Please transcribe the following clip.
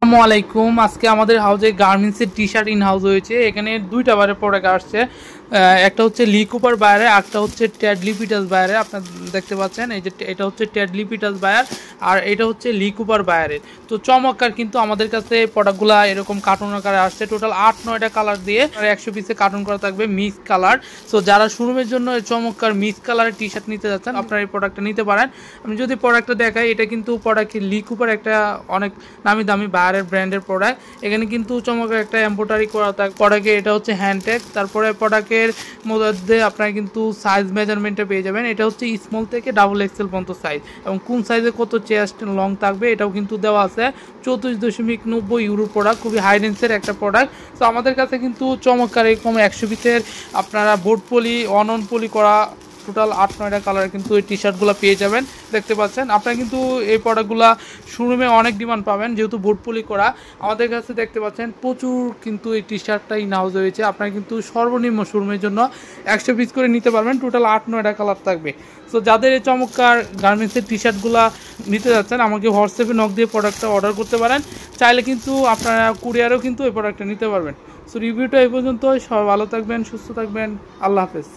আসসালামু আলাইকুম। আজকে আমাদের হাউজে গার্মেন্টসের টি শার্ট ইন হাউস হয়েছে। এখানে দুইটা বাইরের প্রোডাক্ট আসছে। একটা হচ্ছে লি কুপার বাইরে, একটা হচ্ছে ট্যাডলি পিটাস বাইরে। আপনার দেখতে পাচ্ছেন এই যে এটা হচ্ছে ট্যাডলি পিটাস বায়ার আর এটা হচ্ছে লি কুপার বায়ারের। তো চমৎকার কিন্তু আমাদের কাছে প্রোডাক্টগুলো এরকম কার্টুন আকারে আসছে। টোটাল 8-9টা কালার দিয়ে 100 পিসে কার্টুন করা থাকবে মিক্স কালার। সো যারা শোরুমের জন্য চমৎকার মিক্স কালারের টি শার্ট নিতে যাচ্ছেন আপনারা এই প্রোডাক্টটা নিতে পারেন। আমি যদি প্রোডাক্টটা দেখাই, এটা কিন্তু প্রোডাক্ট লি কুপার একটা অনেক নামি দামি বায়ারের ব্র্যান্ডের প্রোডাক্ট। এখানে কিন্তু চমৎকার একটা এমব্রয়ডারি করা থাকে প্রোডাক্টে। এটা হচ্ছে হ্যান্ডটেক। তারপরে প্রোডাক্টের মধ্যে আপনারা কিন্তু সাইজ মেজারমেন্টে পেয়ে যাবেন। এটা হচ্ছে স্মল থেকে ডাবল এক্সেল পর্যন্ত সাইজ, এবং কোন সাইজে কত চেস্ট লং থাকবে এটাও কিন্তু দেওয়া আছে। 34.90 ইউরো প্রোডাক্ট, খুবই হাই রেঞ্জের একটা প্রোডাক্ট। তো আমাদের কাছে কিন্তু চমৎকার এরকম 100 পিসের আপনারা বোর্ড পলি অন পলি করা টোটাল 8-9টা কালার কিন্তু এই টি শার্টগুলো পেয়ে যাবেন। দেখতে পাচ্ছেন আপনারা কিন্তু এই প্রোডাক্টগুলো শোরুমে অনেক ডিমান্ড পাবেন, যেহেতু বোর্ড পলি করা। আমাদের কাছে দেখতে পাচ্ছেন প্রচুর কিন্তু এই টি শার্টটা ইন হাউস হয়েছে। আপনারা কিন্তু সর্বনিম্ন শোরুমের জন্য 100 পিস করে নিতে পারবেন। টোটাল 8-9টা কালার থাকবে। সো যাদের এই চমৎকার গার্মেন্টসের টি শার্টগুলো নিতে যাচ্ছেন, আমাকে হোয়াটসঅ্যাপে নক দিয়ে প্রোডাক্টটা অর্ডার করতে পারেন। চাইলে কিন্তু আপনারা কুরিয়ারেও কিন্তু এই প্রোডাক্টটা নিতে পারবেন। সো রিভিউটা এই পর্যন্ত। সবাই ভালো থাকবেন, সুস্থ থাকবেন। আল্লাহ হাফেজ।